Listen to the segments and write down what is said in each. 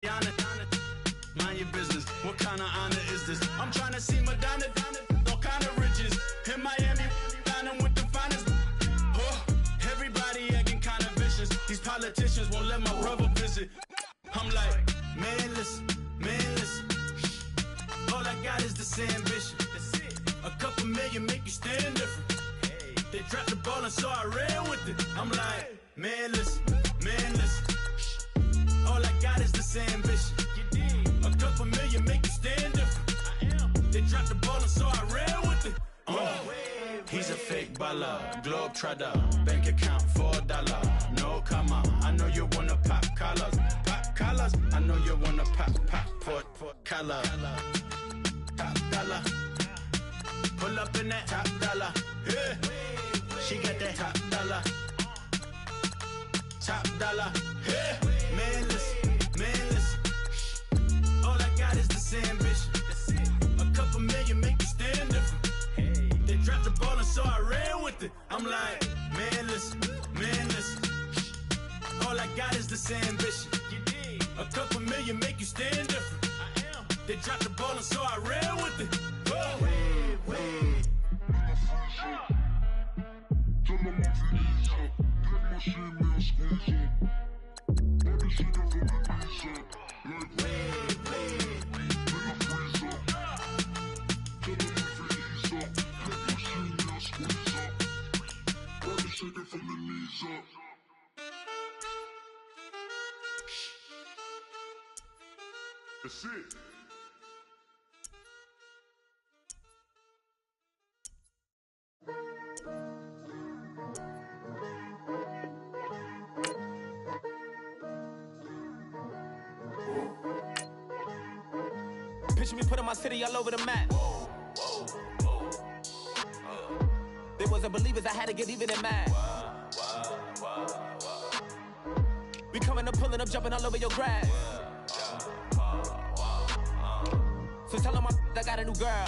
Mind your business. What kind of honor is this? I'm trying to see Madonna, all kind of riches. In Miami, dining with the finest. Oh, everybody acting kind of vicious. These politicians won't let my brother visit. I'm like, man, listen. All I got is this ambition. A couple million make you stand different. They dropped the ball and so I ran with it. I'm like, man, listen. All I got is this ambition. A couple million make you stand different. They dropped the ball and so I ran with it. He's a fake baller, globe trotter, bank account $4. No comma, I know you wanna pop collars. I know you wanna pop collar. Top dollar, pull up in that top dollar. Yeah. She got that top dollar. Yeah. Man, listen. All I got is this ambition. A couple million make you stand different. They dropped the ball and so I ran with it. I'm like, man, listen. All I got is this ambition. A couple million make you stand different. They dropped the ball and so I ran with it. That's it. Picture me putting my city all over the map. They wasn't believers, I had to get even and mad. We coming up, pulling up, jumping all over your grass. So tell them I got a new girl.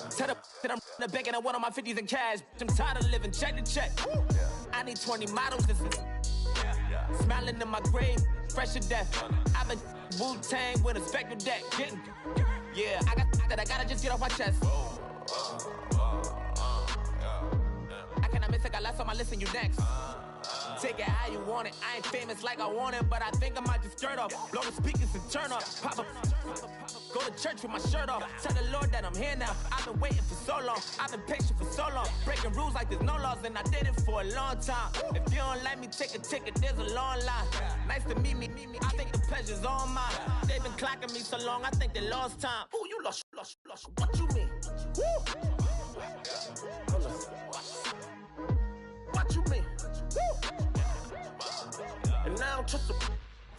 Tell them that I'm the bank and I want on my 50s in cash. I'm tired of living check to check. I need 20 models. This is smiling in my grave, fresh to death. I've been Wu-Tang with a spectral deck. Yeah, I got that I gotta just get off my chest. I cannot miss it, got last on my list and you next. Take it how you want it. I ain't famous like I want it, but I think I might just skirt off. Blow the speakers and turn up. Pop up. Go to church with my shirt off. Tell the Lord that I'm here now. I've been waiting for so long. I've been patient for so long. Breaking rules like there's no laws, and I did it for a long time. If you don't like me, take a ticket. There's a long line. Nice to meet me. I think the pleasure's all mine. They've been clocking me so long, I think they lost time. Ooh, you lost. What you mean? Woo! What you mean? Woo! And now just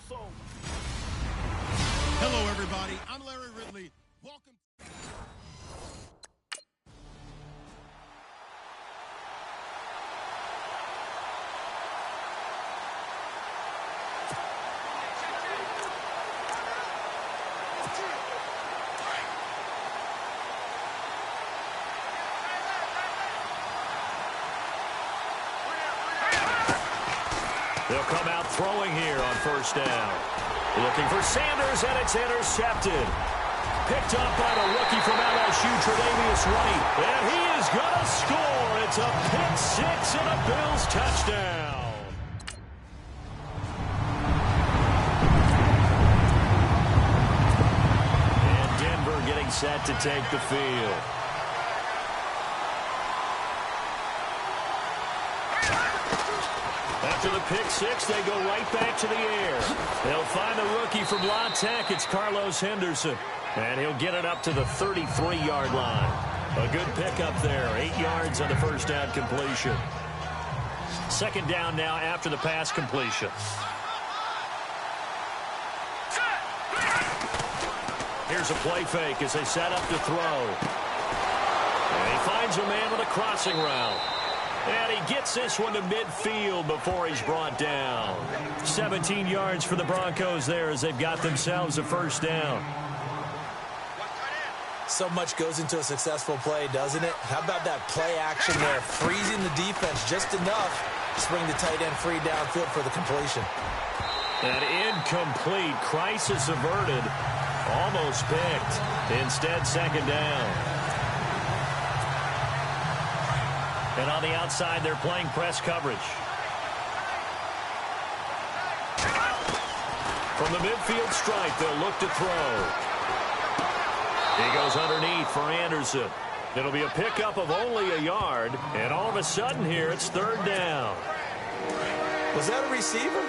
so. Hello, everybody. I'm Larry Ridley. Welcome. They'll come out throwing here on first down. Looking for Sanders, and it's intercepted. Picked up by the rookie from LSU, Tre'Davious White. And he is going to score. It's a pick six and a Bills touchdown. And Denver getting set to take the field. After the pick six, they go right back to the air. They'll find the rookie from La Tech. It's Carlos Henderson. And he'll get it up to the 33-yard line. A good pickup there. 8 yards on the first down completion. Second down now after the pass completion. Here's a play fake as they set up to throw. And he finds a man with a crossing route. And he gets this one to midfield before he's brought down. 17 yards for the Broncos there as they've got themselves a first down. So much goes into a successful play, doesn't it? How about that play action there? Freezing the defense just enough to bring the tight end free downfield for the completion. An incomplete. Crisis averted. Almost picked. Instead, second down. And on the outside, they're playing press coverage. From the midfield stripe, they'll look to throw. He goes underneath for Anderson. It'll be a pickup of only a yard. And all of a sudden here, it's third down. Was that a receiver?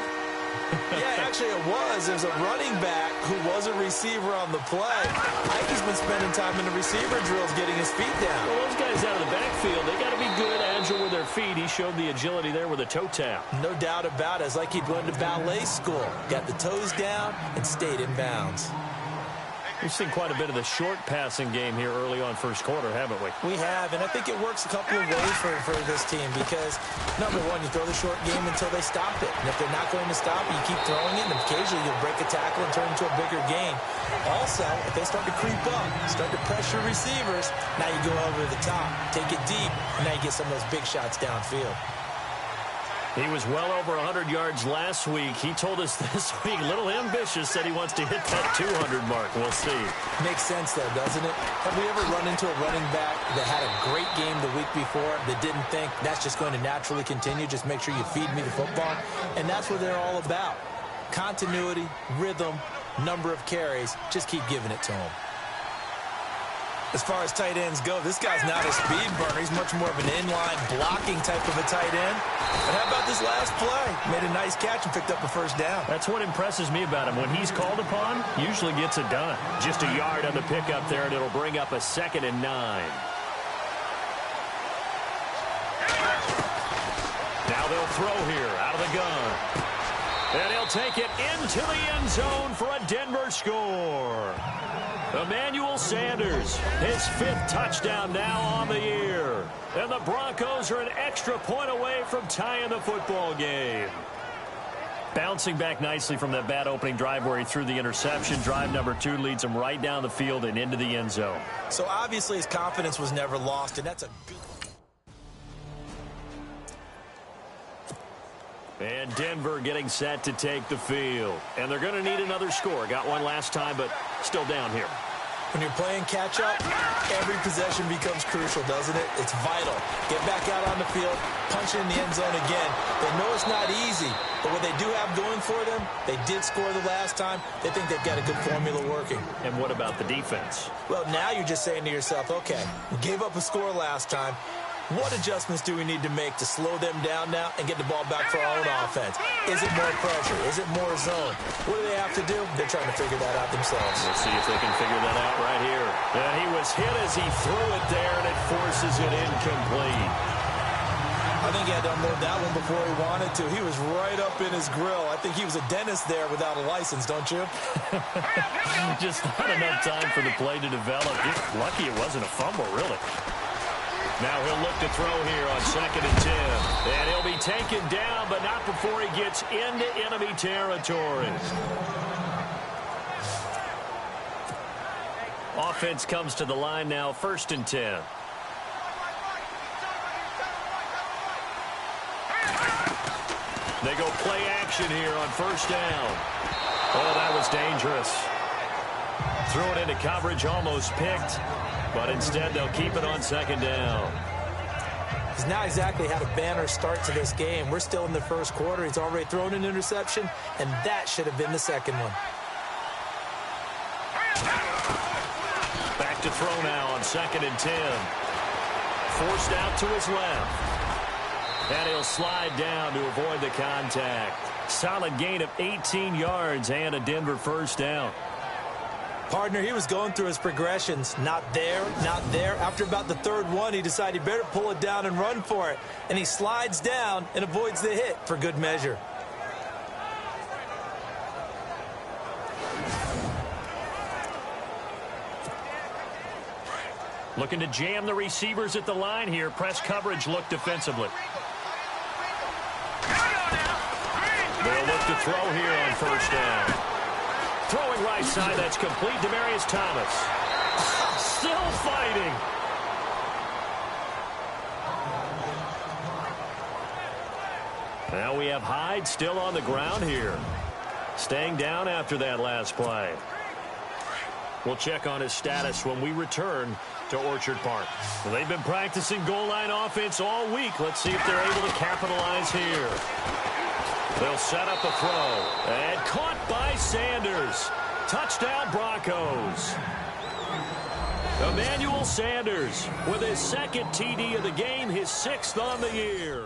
Yeah, actually it was. There's a running back who was a receiver on the play. I think he's been spending time in the receiver drills getting his feet down. Well, those guys out of the backfield, they got to be good, agile with their feet. He showed the agility there with a toe tap. No doubt about it. It's like he'd gone to ballet school. Got the toes down and stayed in bounds. We've seen quite a bit of the short passing game here early on first quarter, haven't we? We have, and I think it works a couple of ways for this team because, number one, you throw the short game until they stop it. And if they're not going to stop it, you keep throwing it, and occasionally you'll break a tackle and turn it into a bigger gain. Also, if they start to creep up, start to pressure receivers, now you go over the top, take it deep, and now you get some of those big shots downfield. He was well over 100 yards last week. He told us this week, a little ambitious, said he wants to hit that 200 mark. We'll see. Makes sense, though, doesn't it? Have we ever run into a running back that had a great game the week before that didn't think that's just going to naturally continue? Just make sure you feed me the football. And that's what they're all about. Continuity, rhythm, number of carries. Just keep giving it to them. As far as tight ends go, this guy's not a speed burner. He's much more of an inline blocking type of a tight end. But how about this last play? Made a nice catch and picked up a first down. That's what impresses me about him. When he's called upon, usually gets it done. Just a yard on the pickup there, and it'll bring up a 2nd and 9. Now they'll throw here out of the gun. And he'll take it into the end zone for a Denver score. Emmanuel Sanders, his 5th touchdown now on the year. And the Broncos are an extra point away from tying the football game. Bouncing back nicely from that bad opening drive where he threw the interception. Drive number 2 leads him right down the field and into the end zone. So obviously his confidence was never lost, and that's a good... And Denver getting set to take the field. And they're going to need another score. Got one last time, but still down here. When you're playing catch-up, every possession becomes crucial, doesn't it? It's vital. Get back out on the field, punch it in the end zone again. They know it's not easy, but what they do have going for them, they did score the last time. They think they've got a good formula working. And what about the defense? Well, now you're just saying to yourself, okay, we gave up a score last time. What adjustments do we need to make to slow them down now and get the ball back for our own offense? Is it more pressure? Is it more zone? What do they have to do? They're trying to figure that out themselves. We'll see if they can figure that out right here. And he was hit as he threw it there, and it forces it incomplete. I think he had to unload that one before he wanted to. He was right up in his grill. I think he was a dentist there without a license, don't you? Just not enough time for the play to develop. Just lucky it wasn't a fumble, really. Now he'll look to throw here on 2nd and 10. And he'll be taken down, but not before he gets into enemy territory. Offense comes to the line now, 1st and 10. They go play action here on 1st down. Oh, that was dangerous. Threw it into coverage, almost picked. But instead, they'll keep it on 2nd down. He's not exactly had a banner start to this game. We're still in the first quarter. He's already thrown an interception, and that should have been the second one. Back to throw now on 2nd and 10. Forced out to his left. And he'll slide down to avoid the contact. Solid gain of 18 yards and a Denver 1st down. Partner, he was going through his progressions. Not there, not there. After about the 3rd one, he decided he better pull it down and run for it. And he slides down and avoids the hit for good measure. Looking to jam the receivers at the line here. Press coverage look defensively. They'll look to throw here on 1st down. Throwing right side, that's complete. Demaryius Thomas. Still fighting. Now we have Hyde still on the ground here. staying down after that last play. We'll check on his status when we return to Orchard Park. Well, they've been practicing goal line offense all week. Let's see if they're able to capitalize here. They'll set up a throw. And caught by Sanders. Touchdown Broncos. Emmanuel Sanders with his second TD of the game, his 6th on the year.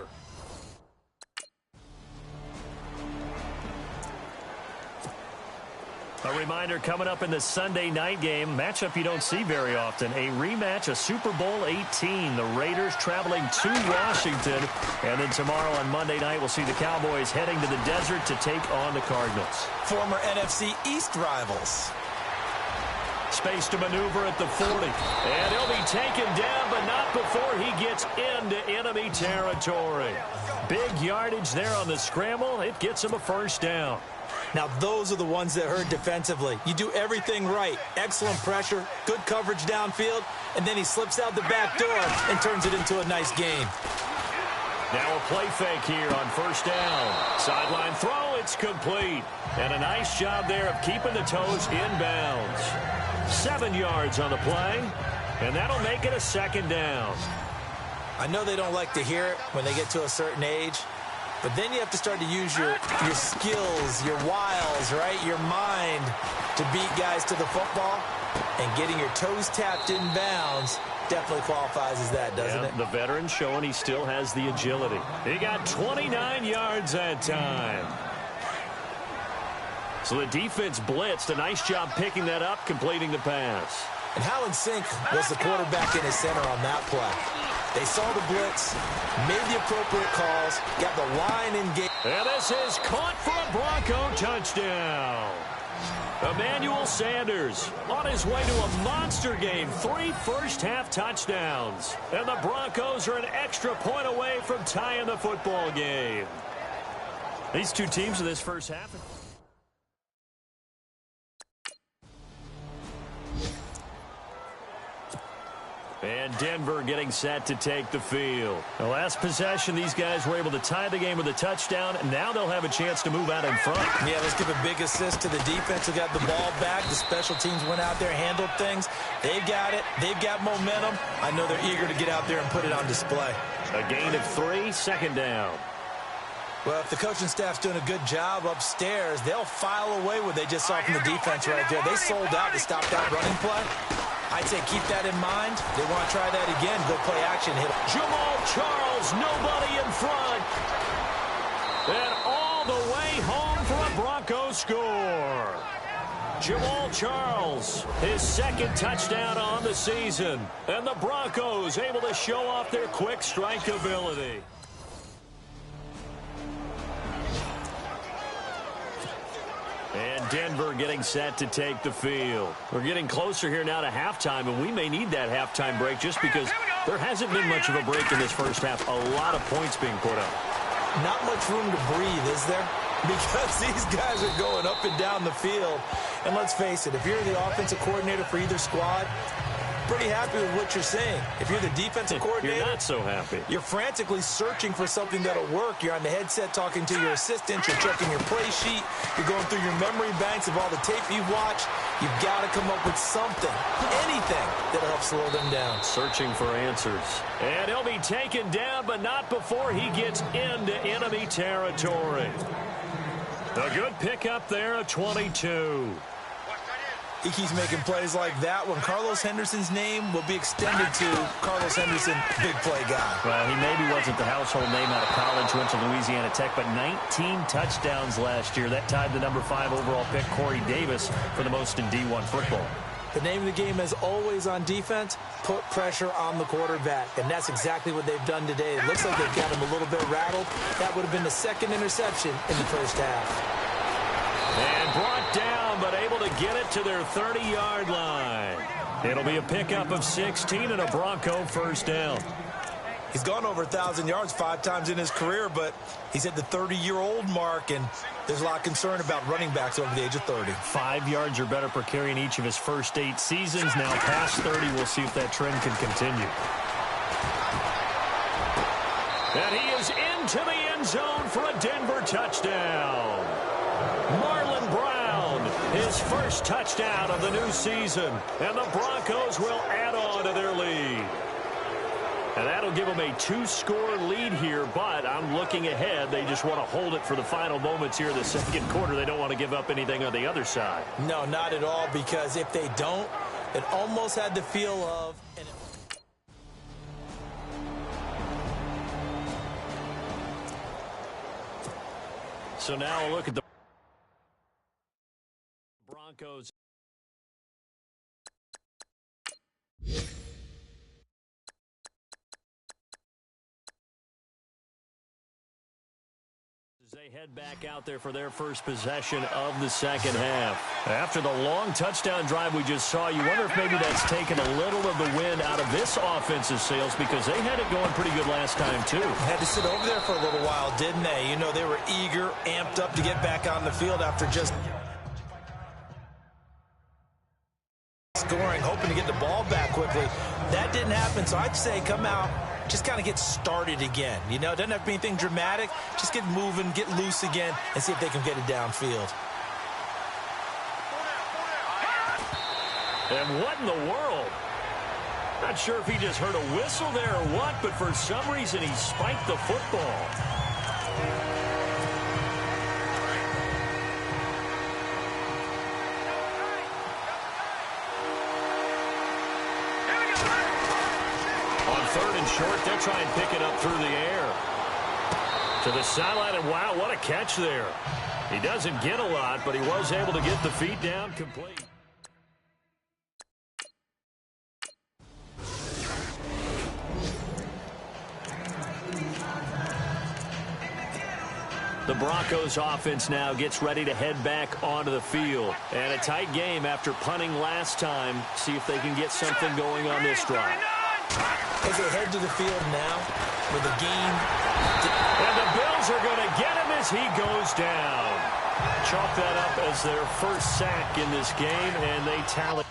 A reminder coming up in the Sunday night game, matchup you don't see very often, a rematch of Super Bowl 18. The Raiders traveling to Washington. And then tomorrow on Monday night, we'll see the Cowboys heading to the desert to take on the Cardinals. Former NFC East rivals. Space to maneuver at the 40. And he'll be taken down, but not before he gets into enemy territory. Big yardage there on the scramble. It gets him a first down. Now, those are the ones that hurt defensively. You do everything right. Excellent pressure, good coverage downfield, and then he slips out the back door and turns it into a nice gain. Now a play fake here on first down. Sideline throw, it's complete. And a nice job there of keeping the toes inbounds. 7 yards on the play, and that'll make it a second down. I know they don't like to hear it when they get to a certain age, but then you have to start to use your skills, your wiles, right? Your mind to beat guys to the football. And getting your toes tapped in bounds definitely qualifies as that, doesn't it? The veteran showing he still has the agility. He got 29 yards that time. So the defense blitzed. A nice job picking that up, completing the pass. And how in sync was the quarterback in his center on that play? They saw the blitz, made the appropriate calls, got the line engaged. And this is caught for a Bronco touchdown. Emmanuel Sanders on his way to a monster game. 3 first-half touchdowns. And the Broncos are an extra point away from tying the football game. These two teams in this first half. And Denver getting set to take the field. The last possession, these guys were able to tie the game with a touchdown, and now they'll have a chance to move out in front. Yeah, let's give a big assist to the defense who got the ball back. The special teams went out there, handled things. They've got it. They've got momentum. I know they're eager to get out there and put it on display. A gain of 3, second down. Well, if the coaching staff's doing a good job upstairs, they'll file away what they just saw from the defense right there. They sold out to stop that running play. I'd say keep that in mind. They want to try that again. Go play action. Hit Jamal Charles, nobody in front. And all the way home for a Bronco score. Jamal Charles, his second touchdown on the season. And the Broncos able to show off their quick strike ability. And Denver getting set to take the field. We're getting closer here now to halftime, and we may need that halftime break just because there hasn't been much of a break in this first half. A lot of points being put up. Not much room to breathe, is there? Because these guys are going up and down the field. And let's face it, if you're the offensive coordinator for either squad, pretty happy with what you're seeing. If you're the defensive coordinator, you're not so happy. You're frantically searching for something that'll work. You're on the headset talking to your assistant. You're checking your play sheet. You're going through your memory banks of all the tape you've watched. You've got to come up with something, anything that'll help slow them down. Searching for answers. And he'll be taken down, but not before he gets into enemy territory. A good pickup there, a 22. He keeps making plays like that when Carlos Henderson's name will be extended to Carlos Henderson, big play guy. Well, he maybe wasn't the household name out of college, went to Louisiana Tech, but 19 touchdowns last year. That tied the number 5 overall pick, Corey Davis, for the most in D1 football. The name of the game is always on defense, put pressure on the quarterback. And that's exactly what they've done today. It looks like they've got him a little bit rattled. That would have been the second interception in the first half. And brought down, but able to get it to their 30-yard line. It'll be a pickup of 16 and a Bronco first down. He's gone over 1,000 yards 5 times in his career, but he's at the 30-year-old mark, and there's a lot of concern about running backs over the age of 30. 5 yards or better per carry in each of his first 8 seasons. Now past 30, we'll see if that trend can continue. And he is into the end zone for a Denver touchdown. Marlon his first touchdown of the new season. And the Broncos will add on to their lead. And that'll give them a 2-score lead here, but I'm looking ahead. They just want to hold it for the final moments here in the second quarter. They don't want to give up anything on the other side. No, not at all, because if they don't, it almost had the feel of... So now a look at the Broncos. As they head back out there for their first possession of the second half. After the long touchdown drive we just saw, you wonder if maybe that's taken a little of the wind out of this offensive sails, because they had it going pretty good last time too. Had to sit over there for a little while, didn't they? You know, they were eager, amped up to get back on the field after just scoring, hoping to get the ball back quickly. That didn't happen, so I'd say come out, just kind of get started again. You know, it doesn't have to be anything dramatic. Just get moving, get loose again, and see if they can get it downfield. And what in the world? Not sure if he just heard a whistle there or what, but for some reason he spiked the football. Third and short, they'll try and pick it up through the air. To the sideline, and wow, what a catch there. He doesn't get a lot, but he was able to get the feet down complete. The Broncos offense now gets ready to head back onto the field. And a tight game after punting last time. See if they can get something going on this drive. As they head to the field now with a game. And the Bills are going to get him as he goes down. Chalk that up as their first sack in this game, and they tally.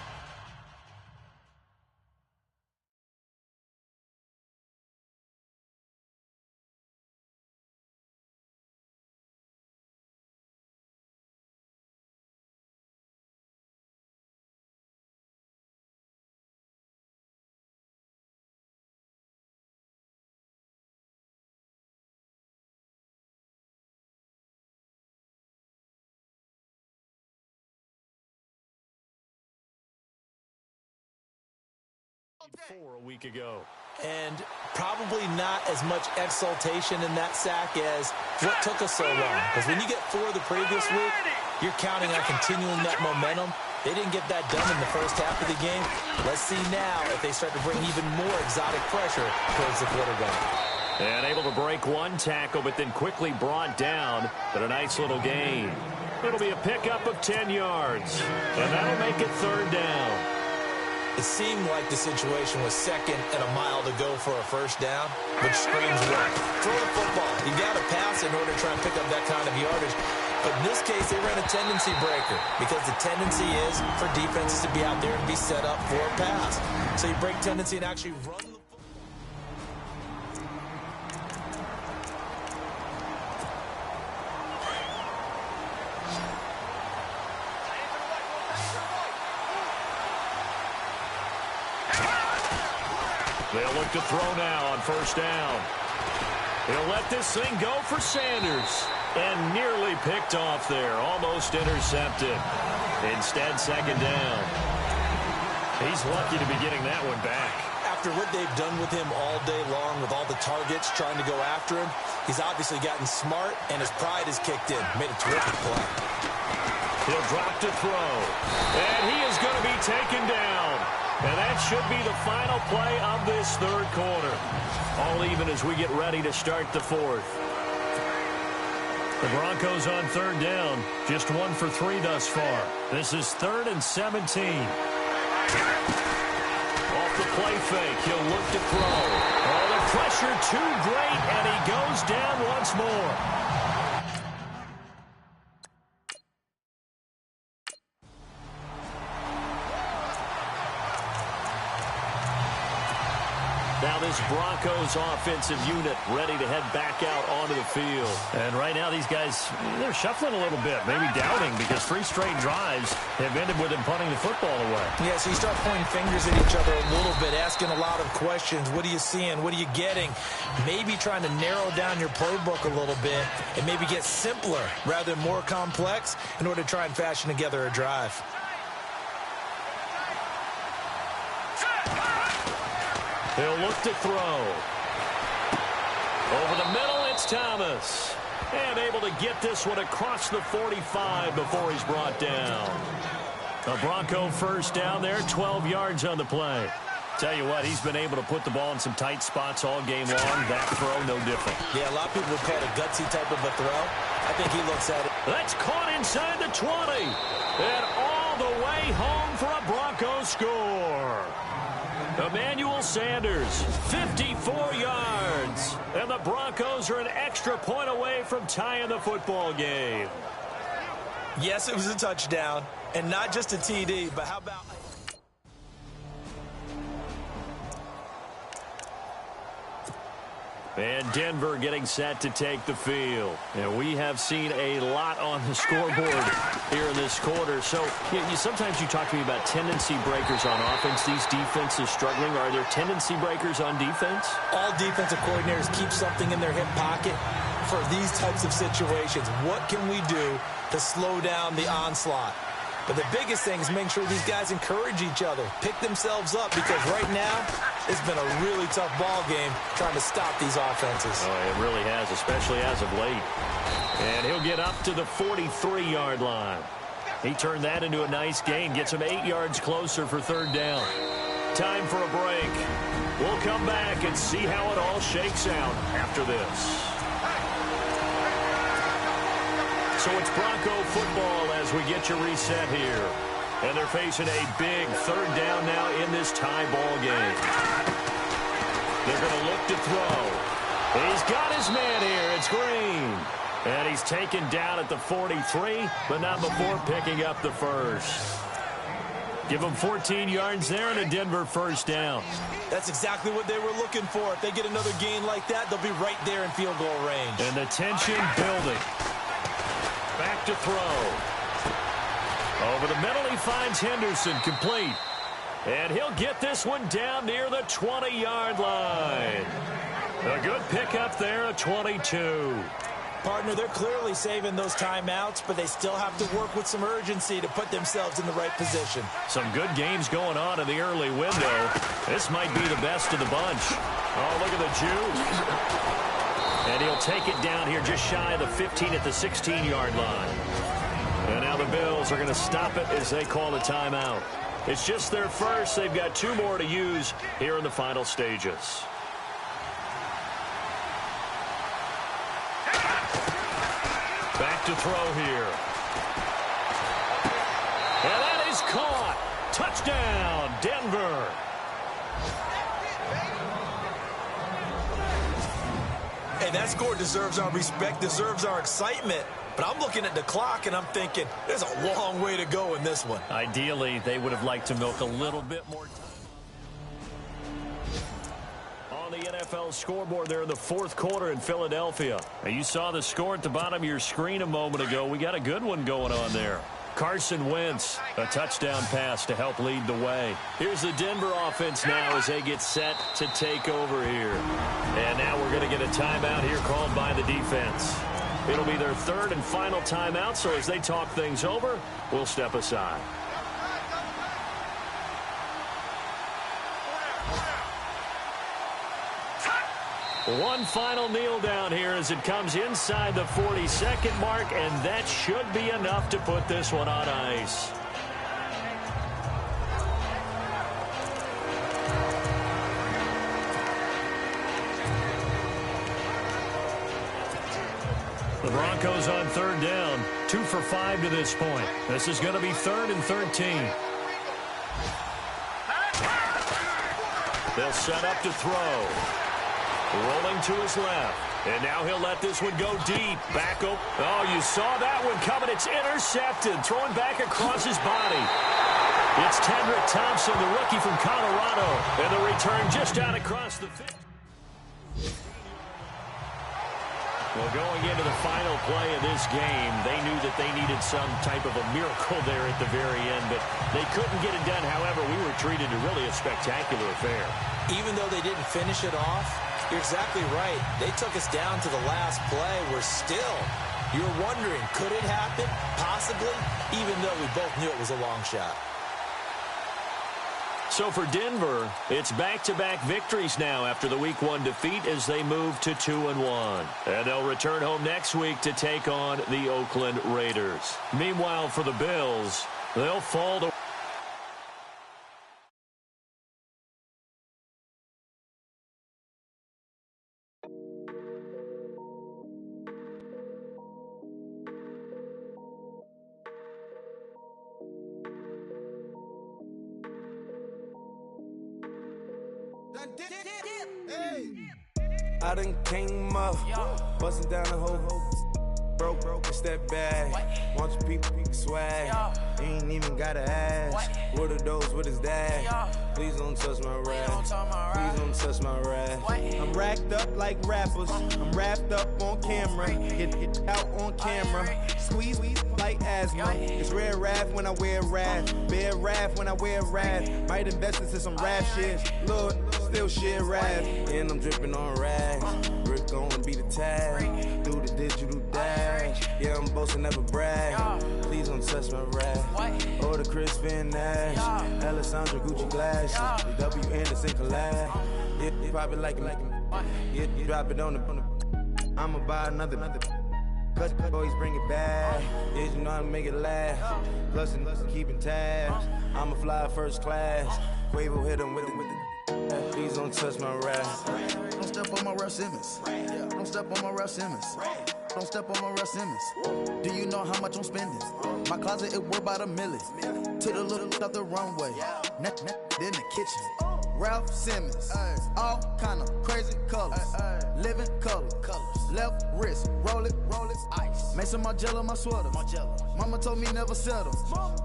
A week ago. And probably not as much exultation in that sack as what took us so long. Because when you get 4 the previous week, you're counting on continuing that momentum. They didn't get that done in the first half of the game. Let's see now if they start to bring even more exotic pressure towards the quarterback. And able to break one tackle, but then quickly brought down. But a nice little gain. It'll be a pickup of 10 yards. And that'll make it third down. It seemed like the situation was second and a mile to go for a first down, which screams right. Throw the football. You got to pass in order to try and pick up that kind of yardage. But in this case, they ran a tendency breaker because the tendency is for defenses to be out there and be set up for a pass. So you break tendency and actually run the football. They'll look to throw now on first down. He'll let this thing go for Sanders. And nearly picked off there. Almost intercepted. Instead, second down. He's lucky to be getting that one back. After what they've done with him all day long, with all the targets trying to go after him, he's obviously gotten smart, and his pride has kicked in. Made a terrific play. He'll drop to throw. And he is going to be taken down. And that should be the final play of this third quarter. All even as we get ready to start the fourth. The Broncos on third down. Just 1 for 3 thus far. This is 3rd and 17. Off the play fake. He'll look to throw. Oh, the pressure too great, and he goes down once more. Now this Broncos offensive unit ready to head back out onto the field. And right now these guys, they're shuffling a little bit, maybe doubting, because 3 straight drives have ended with them punting the football away. Yeah, so you start pointing fingers at each other a little bit, asking a lot of questions. What are you seeing? What are you getting? Maybe trying to narrow down your playbook a little bit and maybe get simpler rather than more complex in order to try and fashion together a drive. He'll look to throw. Over the middle, it's Thomas. And able to get this one across the 45 before he's brought down. A Bronco first down there, 12 yards on the play. Tell you what, he's been able to put the ball in some tight spots all game long. That throw, no different. Yeah, a lot of people would call it a gutsy type of a throw. I think he looks at it. That's caught inside the 20. And all the way home for a Bronco score. Emmanuel Sanders, 54 yards. And the Broncos are an extra point away from tying the football game. Yes, it was a touchdown. And not just a TD, but how about... And Denver getting set to take the field. And we have seen a lot on the scoreboard here in this quarter. So sometimes you talk to me about tendency breakers on offense. These defenses struggling. Are there tendency breakers on defense? All defensive coordinators keep something in their hip pocket for these types of situations. What can we do to slow down the onslaught? But the biggest thing is make sure these guys encourage each other, pick themselves up, because right now it's been a really tough ball game trying to stop these offenses. Oh, it really has, especially as of late. And he'll get up to the 43-yard line. He turned that into a nice gain, gets him 8 yards closer for third down. Time for a break. We'll come back and see how it all shakes out after this. So it's Bronco football as we get you reset here. And they're facing a big third down now in this tie ball game. They're going to look to throw. He's got his man here. It's Green. And he's taken down at the 43, but not before picking up the first. Give him 14 yards there and a Denver first down. That's exactly what they were looking for. If they get another gain like that, they'll be right there in field goal range. And the tension building. Back to throw. Over the middle, he finds Henderson, complete. And he'll get this one down near the 20-yard line. A good pickup there, a 22. Partner, they're clearly saving those timeouts, but they still have to work with some urgency to put themselves in the right position. Some good games going on in the early window. This might be the best of the bunch. Oh, look at the Jew. And he'll take it down here just shy of the 15 at the 16-yard line. And now the Bills are going to stop it as they call a timeout. It's just their first. They've got 2 more to use here in the final stages. Back to throw here. And that is caught. Touchdown, Denver. Hey, that score deserves our respect, deserves our excitement. But I'm looking at the clock, and I'm thinking there's a long way to go in this one. Ideally, they would have liked to milk a little bit more time. On the NFL scoreboard there in the fourth quarter in Philadelphia. Now, you saw the score at the bottom of your screen a moment ago. We got a good one going on there. Carson Wentz, a touchdown pass to help lead the way. Here's the Denver offense now as they get set to take over here. And now we're going to get a timeout here called by the defense. It'll be their third and final timeout, so as they talk things over, we'll step aside. One final kneel down here as it comes inside the 40-second mark, and that should be enough to put this one on ice. The Broncos on third down, 2 for 5 to this point. This is going to be 3rd and 13. They'll set up to throw. Rolling to his left. And now he'll let this one go deep. Back up. Oh, you saw that one coming. It's intercepted. Throwing back across his body. It's Tendrick Thompson, the rookie from Colorado, and the return just out across the field. Well, going into the final play of this game, they knew that they needed some type of a miracle there at the very end, but they couldn't get it done. However, we were treated to really a spectacular affair. Even though they didn't finish it off, you're exactly right. They took us down to the last play. We're still, you're wondering, could it happen? Possibly, even though we both knew it was a long shot. So for Denver, it's back-to-back victories now after the Week 1 defeat as they move to 2-1. And they'll return home next week to take on the Oakland Raiders. Meanwhile, for the Bills, they'll fall to... I done came up, busting down the whole broke, it's that bad. Want your people swag, you ain't even gotta ask. What are those, what is that? Please don't touch my rap, please don't touch my rap. I'm racked up like rappers, I'm wrapped up on camera, get out on camera, squeeze like asthma. It's rare wrath when I wear wrath, bare wrath when I wear wrath. Might invest into some rap shit, Lord, still shit rap. And I'm dripping on rags, Rick gonna be the tag, do the digital dash. Yeah, I'm boasting, never brag. Please don't touch my rap. Or the Chris Van Nash, Alessandra Gucci glasses, the W Anderson collab. Yeah, you probably like it. Yeah, you drop it on the. I'ma buy another. Cause always bring it back. Yeah, you know how to make it laugh. Plus and keeping tabs. I'ma fly first class. Quavo hit him with it. Please don't touch my rap. Don't step on my Ralph Simmons. Don't step on my Ralph Simmons. Don't step on my Ralph Simmons. Do you know how much I'm spending? My closet is worth about $1 million. To the little of the runway. In the kitchen. Ralph Simmons. All kind of crazy colors. Living color. Left wrist. Roll it. Ice. Make some Margiela my sweater. Mama told me never settle.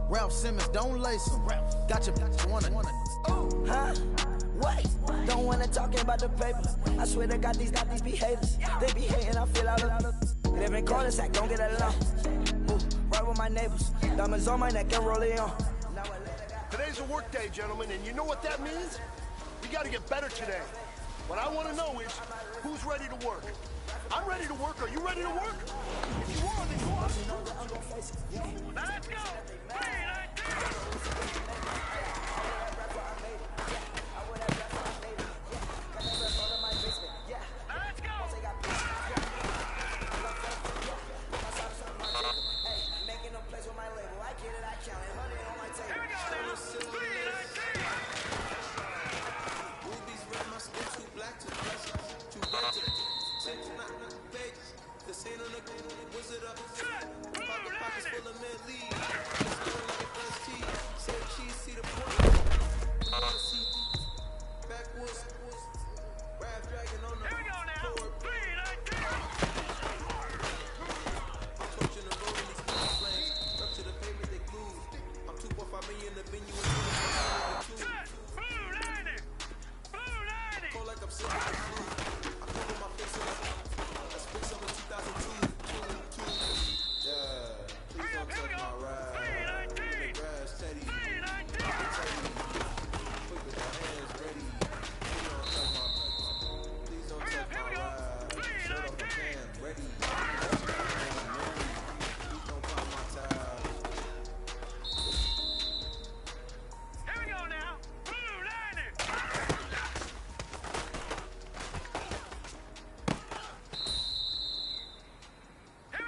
Ralph Simmons, don't lace them. Got your wanna. Huh? Wait, don't wanna talk about the paper. I swear to God, these be haters. They be hating, I feel out of live in corners, I don't get along. Right with my neighbors, diamonds on my neck and roll it on. Today's a work day, gentlemen, and you know what that means? We gotta get better today. What I wanna know is, who's ready to work? I'm ready to work. Are you ready to work? If you are, then go on. Now let's go. 3, 9, 2.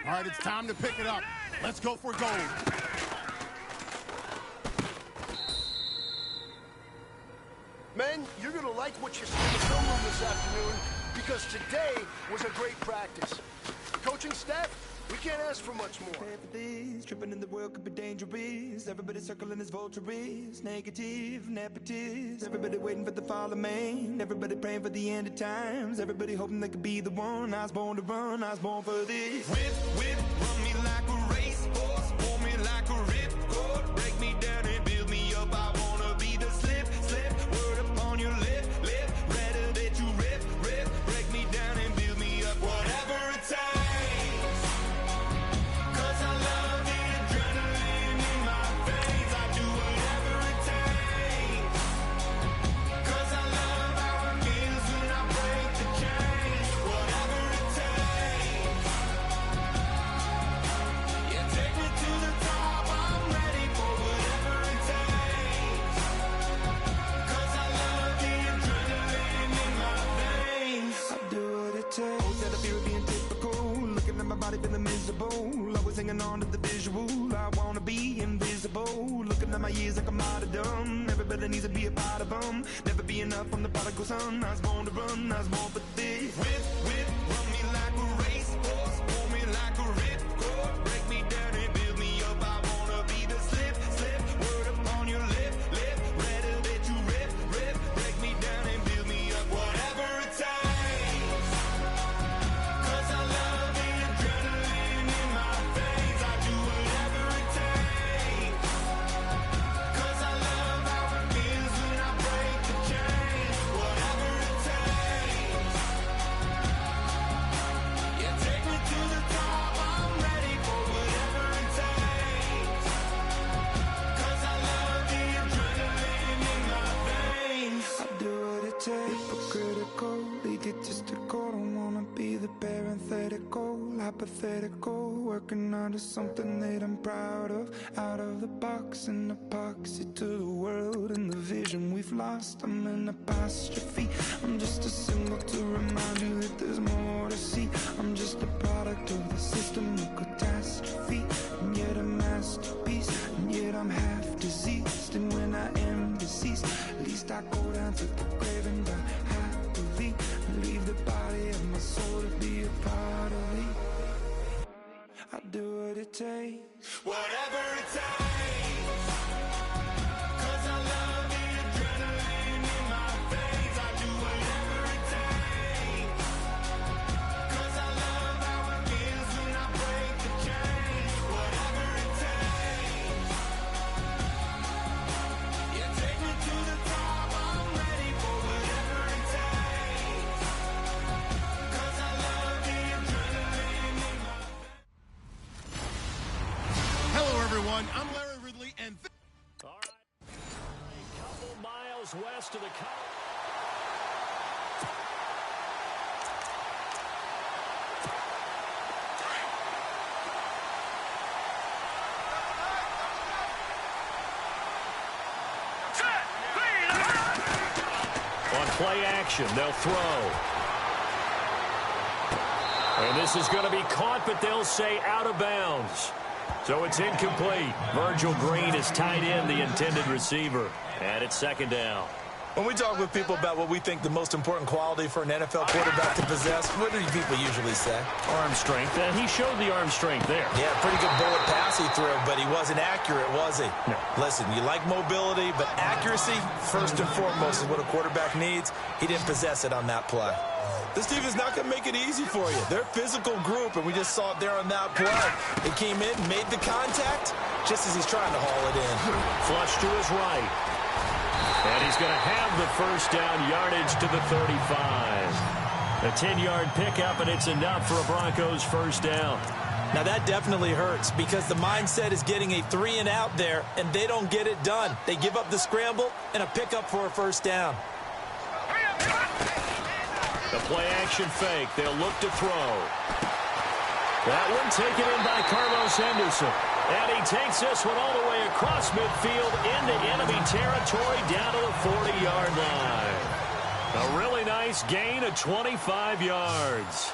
All right, it's time to pick it up. Let's go for gold. Men, you're going to like what you see in the film room this afternoon because today was a great practice. Coaching staff, we can't ask for much more. Tripping in the world could be dangerous. Everybody circling as vultures. Negative, nepotist. Everybody waiting for the fall of man. Everybody praying for the end of times. Everybody hoping they could be the one. I was born to run, I was born for this. Whip, run me like a racehorse. Pull me like a ripcord. Break me down and build me up. clinging on to the visual. I wanna be invisible, looking at my years like I'm martyrdom. Everybody needs to be a part of them. Never be enough, I'm the prodigal son. I was born to run, I was born for this. Whip, whip, run me like a racehorse, pull me like a ripcord, break me down and build me up. I wanna be the slip, slip, word upon your lip, lip, ready that you rip, rip, break me down and build me up. Whatever it takes, 'cause I love the adrenaline in my veins. I do whatever it takes, 'cause I love how it feels when I break the chains. Whatever it takes, yeah, take me to the top. I'm ready for whatever it takes, 'cause I love the adrenaline in my veins. I do what it takes, but critical, egotistical. Don't wanna be the parenthetical, hypothetical, working out of something that I'm proud of. Out of the box, an epoxy to the world and the vision we've lost. I'm an apostrophe, I'm just a symbol to remind you that there's more to see. I'm just a product of the system of catastrophe, and yet a masterpiece, and yet I'm half diseased. And when I am deceased, at least I go down to the grave and die happily, leave the body of my soul to be a part of me. I do what it takes, whatever it takes, 'cause I love the adrenaline in my veins. I do whatever it takes, 'cause I love how it feels when I break the chains. Whatever it takes, yeah, take me to the top. I'm ready for whatever it takes, 'cause I love the adrenaline in my. Hello, everyone. I'm Larry Ridley, and All right. A couple miles west of the college. On play action, they'll throw. And this is going to be caught, but they'll say out of bounds. So it's incomplete. Virgil Green is tied in, the intended receiver. And it's second down. When we talk with people about what we think the most important quality for an NFL quarterback to possess, what do people usually say? Arm strength, and he showed the arm strength there. Yeah, pretty good bullet pass he threw, but he wasn't accurate, was he? No. Listen, you like mobility, but accuracy, first and foremost, is what a quarterback needs. He didn't possess it on that play. This team is not going to make it easy for you. They're a physical group, and we just saw it there on that play. They came in, made the contact, just as he's trying to haul it in. Flush to his right. And he's going to have the first down, yardage to the 35. A 10-yard pickup, and it's enough for a Broncos first down. Now that definitely hurts because the mindset is getting a 3-and-out there, and they don't get it done. They give up the scramble and a pickup for a first down. The play-action fake. They'll look to throw. That one taken in by Carlos Henderson. And he takes this one all the way across midfield into enemy territory down to the 40-yard line. A really nice gain of 25 yards.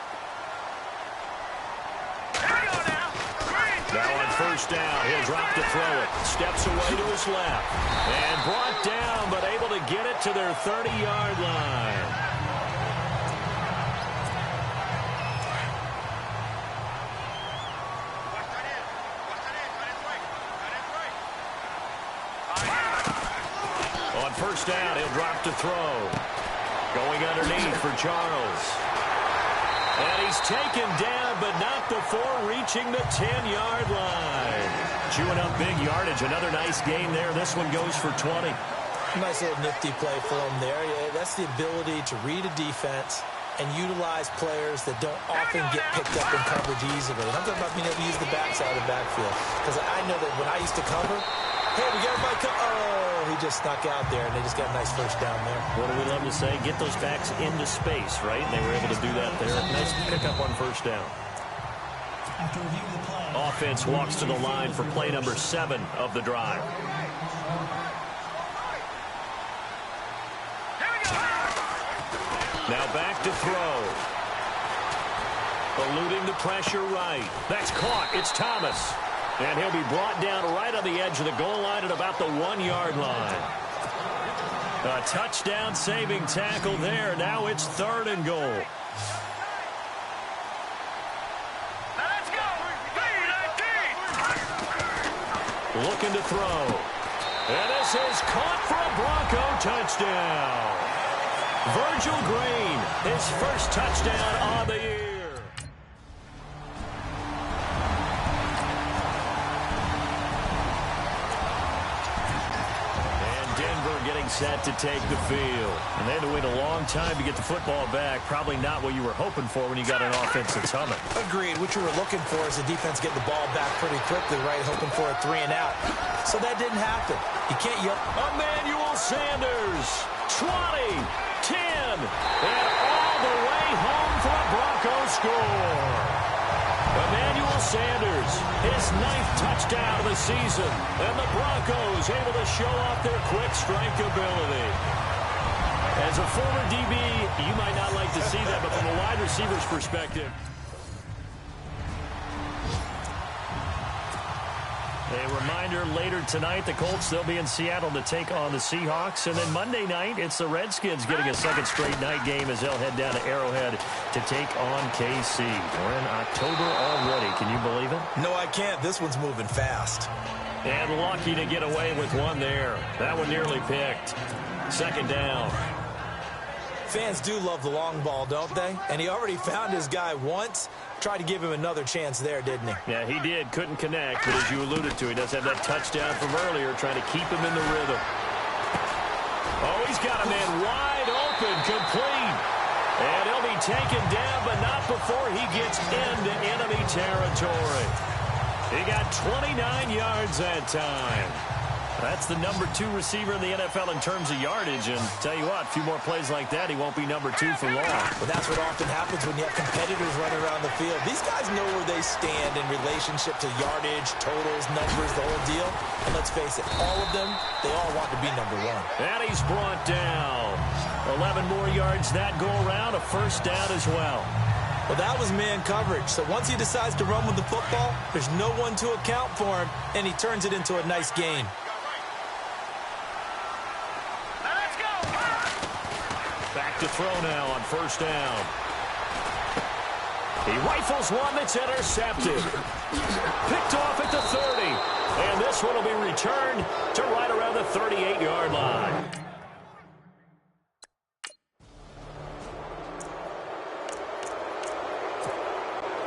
Now on first down, he'll drop to throw it. Steps away to his left. And brought down, but able to get it to their 30-yard line. On first down, he'll drop to throw. Going underneath for Charles. And he's taken down, but not before reaching the 10-yard line. Chewing up big yardage. Another nice gain there. This one goes for 20. Nice little nifty play for him there. Yeah, that's the ability to read a defense and utilize players that don't often get picked up in coverage easily. And I'm talking about being able to use the backside of the backfield. Because I know that when I used to cover, hey, we got my oh, he just snuck out there, and they just got a nice first down there. What do we love to say? Get those backs into space, right? And they were able to do that there. Nice pickup on first down. Offense walks to the line for play number 7 of the drive. Now back to throw. Eluding the pressure right. That's caught. It's Thomas. And he'll be brought down right on the edge of the goal line at about the 1-yard line. A touchdown-saving tackle there. Now it's 3rd and goal. Let's go. Looking to throw. And this is caught for a Bronco touchdown. Virgil Green, his first touchdown on the year. Set to take the field. And they had to wait a long time to get the football back. Probably not what you were hoping for when you got an offense that's humming. Agreed. What you were looking for is the defense getting the ball back pretty quickly, right? Hoping for a 3-and-out. So that didn't happen. You can't yell. Emmanuel Sanders, 20, 10, and all the way home for a Broncos score. Emmanuel Sanders, his 9th touchdown of the season, and the Broncos able to show off their quick strike ability. As a former DB, you might not like to see that, but from a wide receiver's perspective. A reminder, later tonight, the Colts, they'll be in Seattle to take on the Seahawks. And then Monday night, it's the Redskins getting a second straight night game as they'll head down to Arrowhead to take on KC. We're in October already. Can you believe it? No, I can't. This one's moving fast. And lucky to get away with one there. That one nearly picked. 2nd down. Fans do love the long ball, don't they? And he already found his guy once. Tried to give him another chance there, didn't he? Yeah, he did. Couldn't connect, but as you alluded to, he does have that touchdown from earlier, trying to keep him in the rhythm. Oh, he's got a man wide open, complete. And he'll be taken down, but not before he gets into enemy territory. He got 29 yards that time. That's the number 2 receiver in the NFL in terms of yardage. And tell you what, a few more plays like that, he won't be number 2 for long. Well, that's what often happens when you have competitors running around the field. These guys know where they stand in relationship to yardage, totals, numbers, the whole deal. And let's face it, all of them, they all want to be number 1. And he's brought down. 11 more yards that go around, a first down as well. Well, that was man coverage. So once he decides to run with the football, there's no one to account for him, and he turns it into a nice gain. Back to throw now on first down. He rifles one that's intercepted. Picked off at the 30. And this one will be returned to right around the 38-yard line.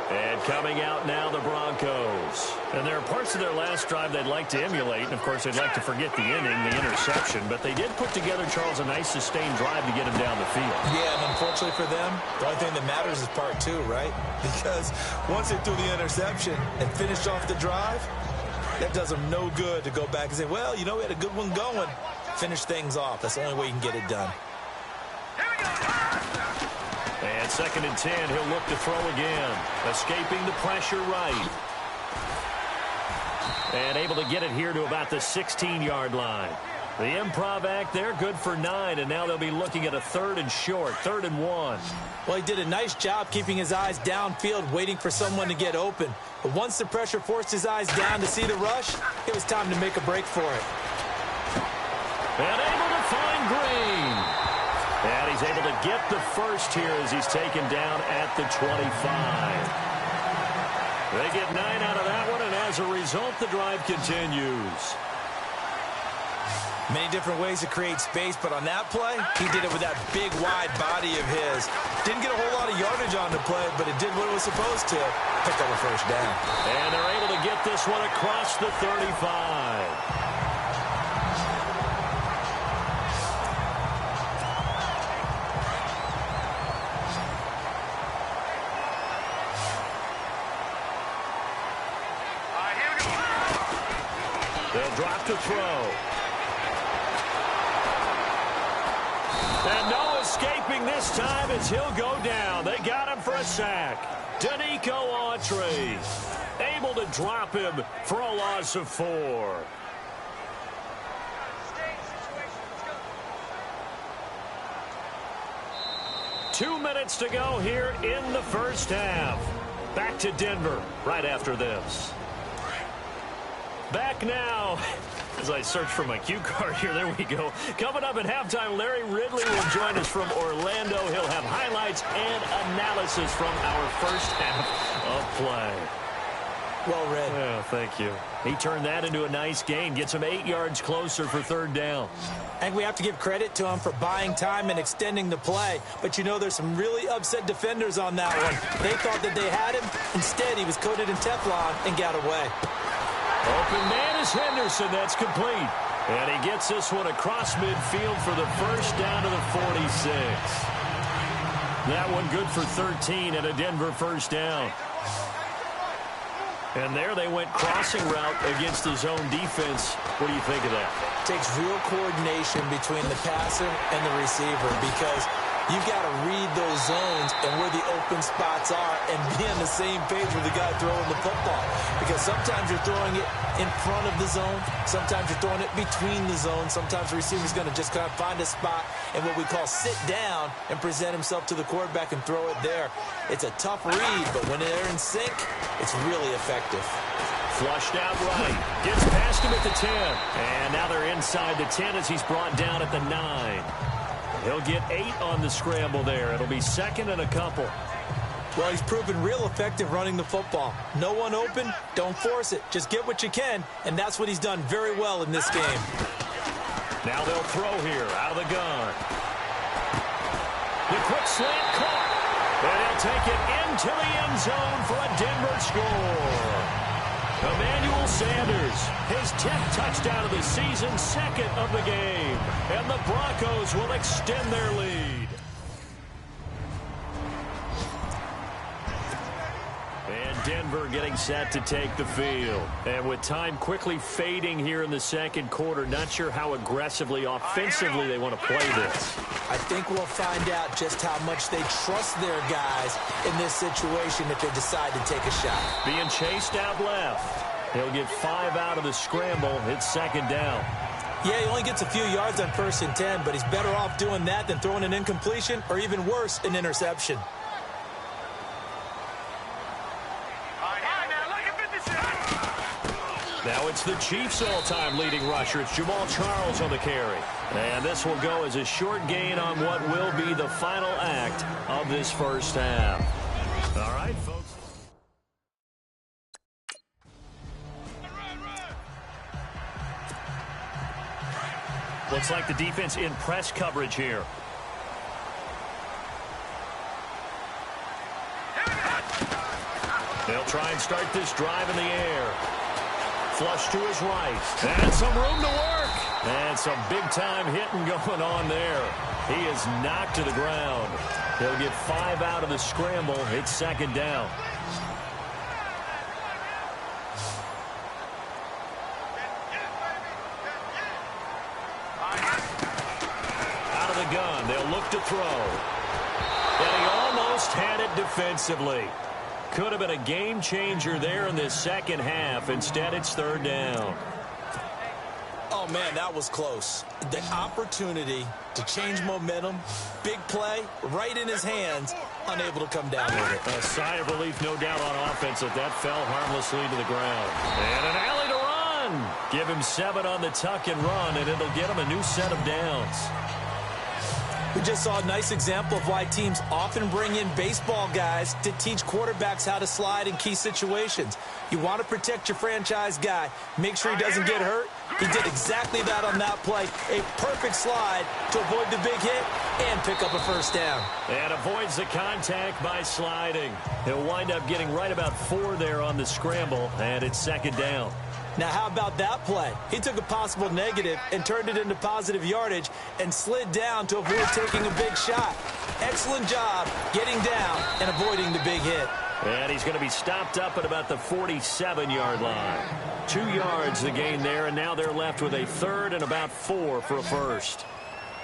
And coming out now, the Broncos. And there are parts of their last drive they'd like to emulate. And, of course, they'd like to forget the inning, the interception. But they did put together, Charles, a nice sustained drive to get him down the field. Yeah, and unfortunately for them, the only thing that matters is part 2, right? Because once they threw the interception and finished off the drive, that does them no good to go back and say, well, you know, we had a good one going. Finish things off. That's the only way you can get it done. And 2nd and 10, he'll look to throw again. Escaping the pressure right. And able to get it here to about the 16-yard line. The improv act there, good for 9, and now they'll be looking at a 3rd and short, 3rd and 1. Well, he did a nice job keeping his eyes downfield, waiting for someone to get open. But once the pressure forced his eyes down to see the rush, it was time to make a break for it. And able to find Green. And he's able to get the first here as he's taken down at the 25. They get 9 out of that one, and as a result, the drive continues. Many different ways to create space, but on that play, he did it with that big, wide body of his. Didn't get a whole lot of yardage on the play, but it did what it was supposed to. Picked up a first down. And they're able to get this one across the 35. They'll drop to throw. And no escaping this time as he'll go down. They got him for a sack. Danico Autry able to drop him for a loss of 4. 2 minutes to go here in the first half. Back to Denver right after this. Back now. As I search for my cue card here, there we go. Coming up at halftime, Larry Ridley will join us from Orlando. He'll have highlights and analysis from our first half of play. Well read. Yeah, thank you. He turned that into a nice gain. Gets him 8 yards closer for third down. And we have to give credit to him for buying time and extending the play. But, you know, there's some really upset defenders on that one. They thought that they had him. Instead, he was coated in Teflon and got away. Open man is Henderson. That's complete. And he gets this one across midfield for the first down to the 46. That one good for 13 and a Denver first down. And there they went crossing route against the zone defense. What do you think of that? Takes real coordination between the passer and the receiver because you've got to read those zones and where the open spots are and be on the same page with the guy throwing the football. Because sometimes you're throwing it in front of the zone. Sometimes you're throwing it between the zones. Sometimes the receiver's going to just kind of find a spot and what we call sit down and present himself to the quarterback and throw it there. It's a tough read, but when they're in sync, it's really effective. Flushed out right. Gets past him at the 10. And now they're inside the 10 as he's brought down at the 9. He'll get 8 on the scramble there. It'll be second and a couple. Well, he's proven real effective running the football. No one open, don't force it. Just get what you can, and that's what he's done very well in this game. Now they'll throw here out of the gun. The quick slant caught. And he'll take it into the end zone for a Denver score. Emmanuel Sanders, his 10th touchdown of the season, second of the game. And the Broncos will extend their lead. And Denver getting set to take the field. And with time quickly fading here in the second quarter, not sure how aggressively, offensively they want to play this. I think we'll find out just how much they trust their guys in this situation if they decide to take a shot. Being chased out left. He'll get 5 out of the scramble. It's second down. Yeah, he only gets a few yards on 1st and 10, but he's better off doing that than throwing an incompletion or even worse, an interception. Now it's the Chiefs' all-time leading rusher. It's Jamal Charles on the carry. And this will go as a short gain on what will be the final act of this first half. All right, folks. Looks like the defense in press coverage here. They'll try and start this drive in the air. Flush to his right. And some room to work. And some big-time hitting going on there. He is knocked to the ground. He'll get 5 out of the scramble. It's second down. Out of the gun. They'll look to throw. And he almost had it defensively. Could have been a game changer there in this second half. Instead, it's third down. Oh, man, that was close. The opportunity to change momentum, big play, right in his hands, unable to come down with it. A sigh of relief, no doubt, on offense that fell harmlessly to the ground. And an alley to run. Give him 7 on the tuck and run, and it'll get him a new set of downs. We just saw a nice example of why teams often bring in baseball guys to teach quarterbacks how to slide in key situations. You want to protect your franchise guy. Make sure he doesn't get hurt. He did exactly that on that play. A perfect slide to avoid the big hit and pick up a first down. And avoids the contact by sliding. He'll wind up getting right about 4 there on the scramble, and it's second down. Now, how about that play? He took a possible negative and turned it into positive yardage and slid down to avoid taking a big shot. Excellent job getting down and avoiding the big hit. And he's going to be stopped up at about the 47-yard line. 2 yards the gain there, and now they're left with a third and about 4 for a first.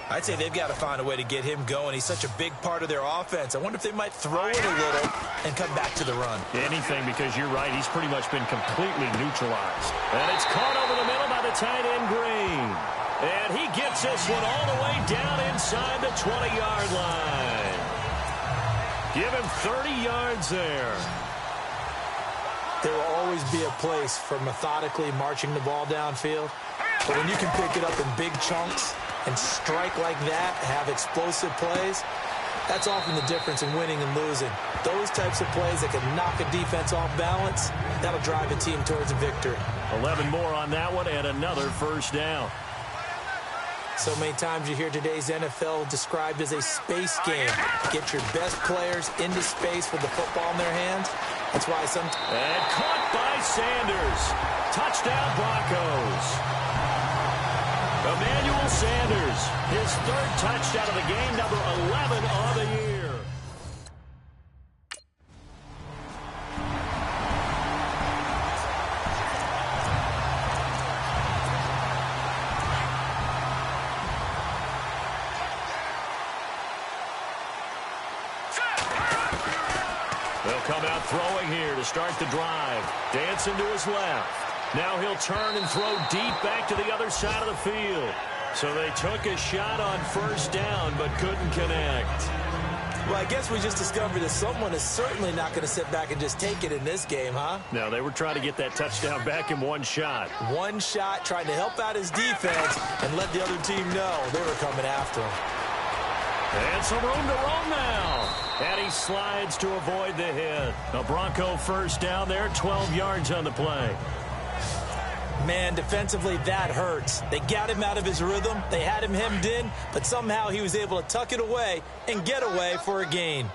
I'd say they've got to find a way to get him going. He's such a big part of their offense. I wonder if they might throw it a little and come back to the run. Anything, because you're right. He's pretty much been completely neutralized. And it's caught over the middle by the tight end, Green. And he gets this one all the way down inside the 20-yard line. Give him 30 yards there. There will always be a place for methodically marching the ball downfield. But when you can pick it up in big chunks and strike like that, have explosive plays, that's often the difference in winning and losing. Those types of plays that can knock a defense off balance, that'll drive a team towards a victory. 11 more on that one and another first down. So many times you hear today's NFL described as a space game. Get your best players into space with the football in their hands. That's why some... And caught by Sanders. Touchdown Broncos. Emmanuel Sanders, his third touchdown of the game, number 11 on the year. They'll come out throwing here to start the drive. Dancing to his left. Now he'll turn and throw deep back to the other side of the field. So they took a shot on first down but couldn't connect. Well, I guess we just discovered that someone is certainly not going to sit back and just take it in this game, huh? No, they were trying to get that touchdown back in one shot. One shot, trying to help out his defense and let the other team know they were coming after him. And some room to roam now. And he slides to avoid the hit. A Bronco first down there, 12 yards on the play. Man, defensively, that hurts. They got him out of his rhythm. They had him hemmed in, but somehow he was able to tuck it away and get away for a gain.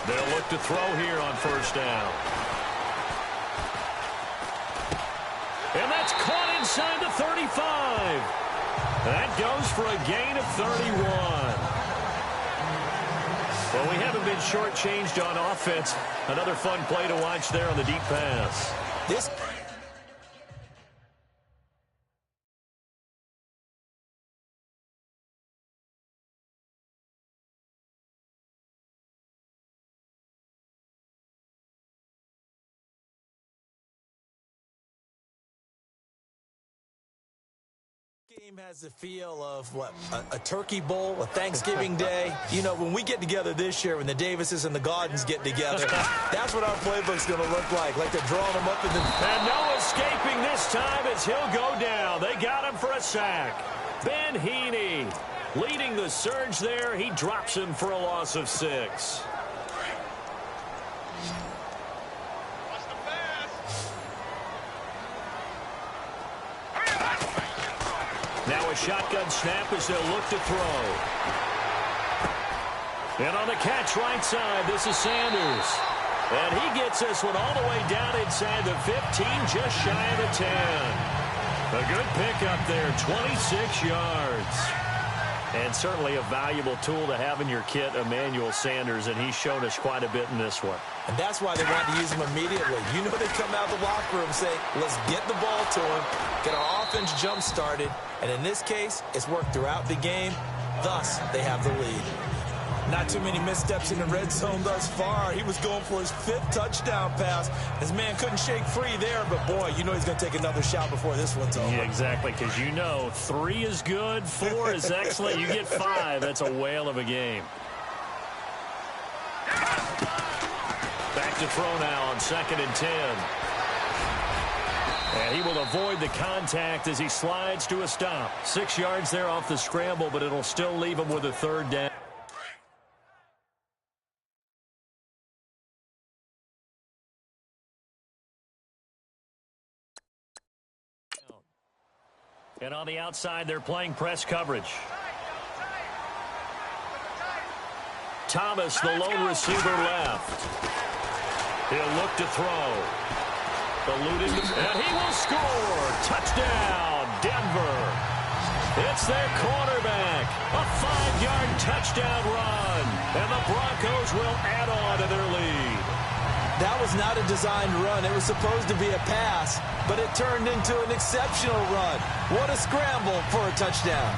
They'll look to throw here on first down. And that's caught inside the 35. That goes for a gain of 31. Well, we haven't been shortchanged on offense. Another fun play to watch there on the deep pass. This game has the feel of, what, a turkey bowl, a Thanksgiving day. You know, when we get together this year, when the Davises and the Gaudens get together, that's what our playbook's going to look like they're drawing them up in the... And no escaping this time as he'll go down. They got him for a sack. Ben Heaney leading the surge there. He drops him for a loss of 6. Now a shotgun snap as they'll look to throw. And on the catch right side, this is Sanders. And he gets this one all the way down inside the 15, just shy of the 10. A good pickup there, 26 yards. And certainly a valuable tool to have in your kit, Emmanuel Sanders, and he's shown us quite a bit in this one. And that's why they want to use him immediately. You know they come out of the locker room saying, let's get the ball to him, get our offense jump-started, and in this case, it's worked throughout the game. Thus, they have the lead. Not too many missteps in the red zone thus far. He was going for his 5th touchdown pass. His man couldn't shake free there, but boy, you know he's going to take another shot before this one's over. Yeah, exactly, because you know 3 is good, 4 is excellent. You get 5, that's a whale of a game. Back to throw now on 2nd and 10. And he will avoid the contact as he slides to a stop. 6 yards there off the scramble, but it'll still leave him with a 3rd down. And on the outside, they're playing press coverage. Thomas, the lone receiver, left. He'll look to throw. Eluding, and he will score. Touchdown, Denver. It's their quarterback. A 5-yard touchdown run. And the Broncos will add on to their lead. That was not a designed run. It was supposed to be a pass, but it turned into an exceptional run. What a scramble for a touchdown.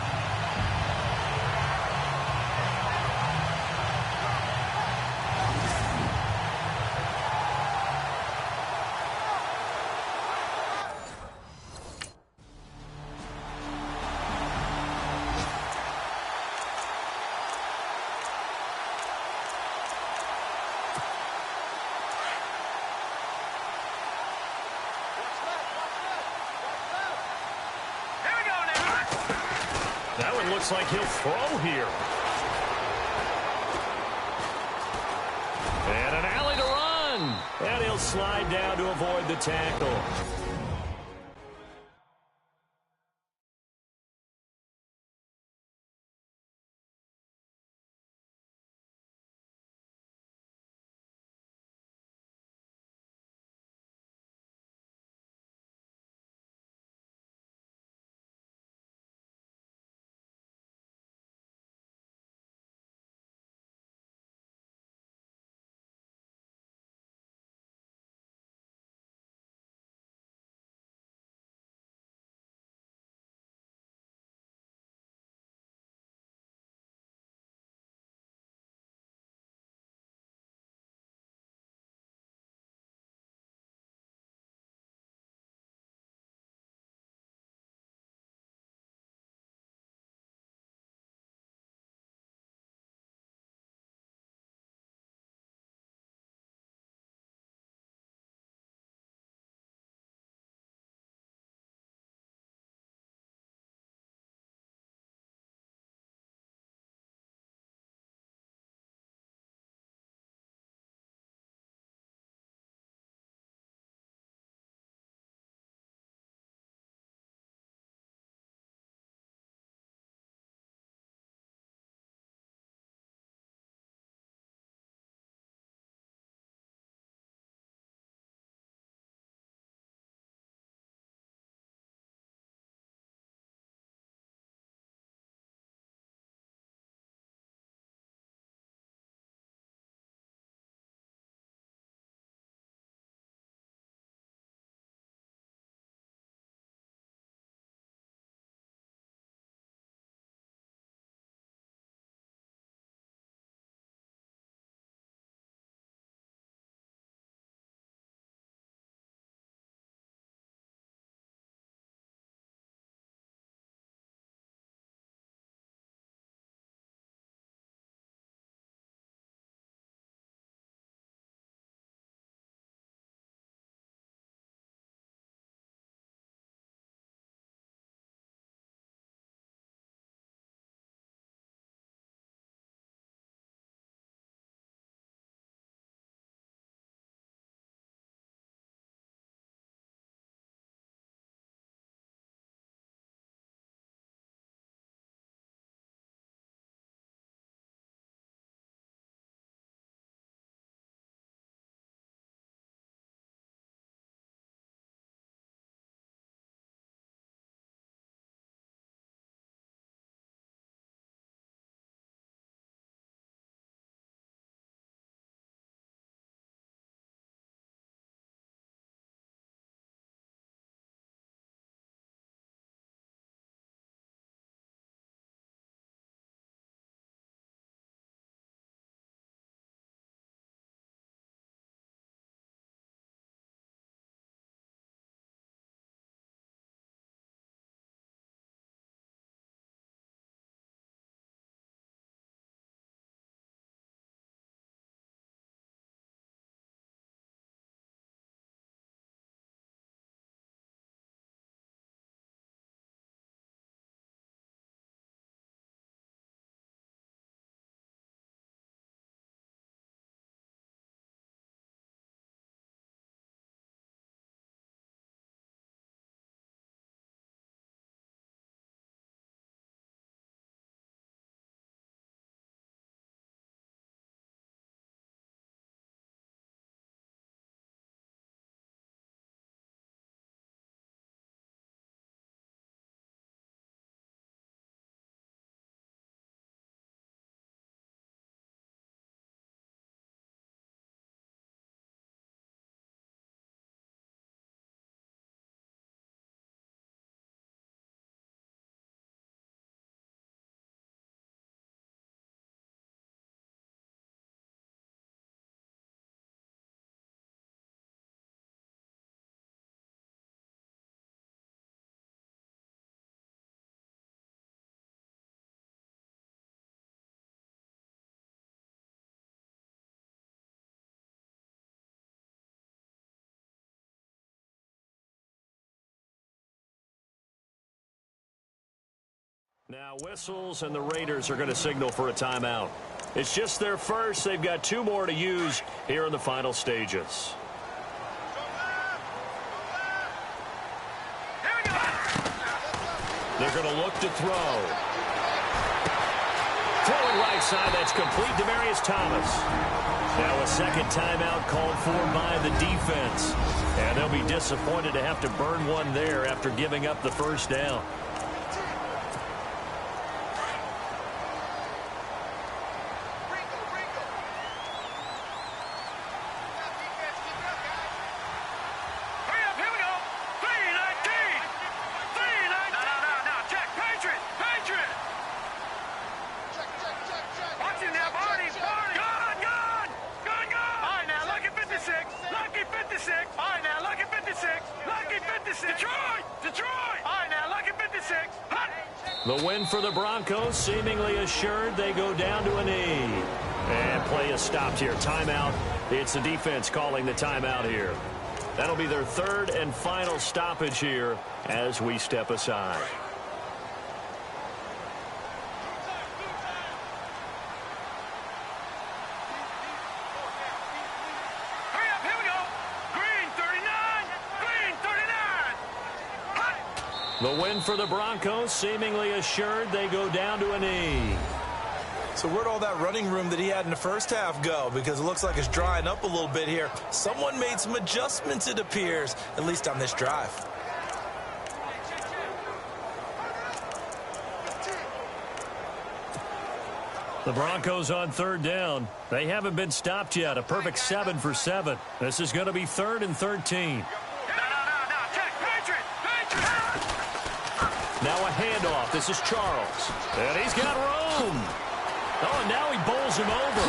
That one looks like he'll throw here. And an alley to run. And he'll slide down to avoid the tackle. Now whistles, and the Raiders are going to signal for a timeout. It's just their first. They've got 2 more to use here in the final stages. They're going to look to throw. Throwing right side, that's complete. Demaryius Thomas. Now a second timeout called for by the defense. And they'll be disappointed to have to burn one there after giving up the first down. The win for the Broncos seemingly assured. They go down to a knee. And play is stopped here. Timeout. It's the defense calling the timeout here. That'll be their 3rd and final stoppage here as we step aside. The win for the Broncos seemingly assured. They go down to a knee. So where'd all that running room that he had in the first half go? Because it looks like it's drying up a little bit here. Someone made some adjustments, it appears, at least on this drive. The Broncos on 3rd down. They haven't been stopped yet. A perfect 7 for 7. This is going to be 3rd and 13. Now a handoff. This is Charles. And he's got room. Oh, and now he bowls him over.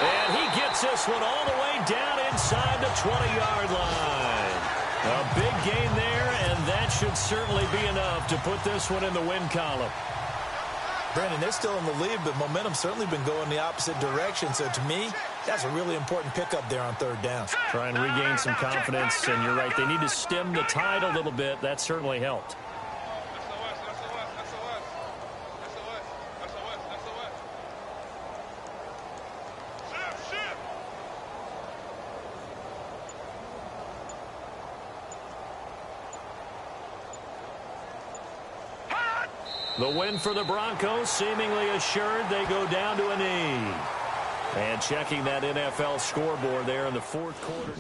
And he gets this one all the way down inside the 20-yard line. A big gain there, and that should certainly be enough to put this one in the win column. Brandon, they're still in the lead, but momentum's certainly been going the opposite direction. So to me, that's a really important pickup there on 3rd down. Try and regain some confidence, and you're right. They need to stem the tide a little bit. That certainly helped. The win for the Broncos seemingly assured. They go down to a knee. And checking that NFL scoreboard there in the 4th quarter.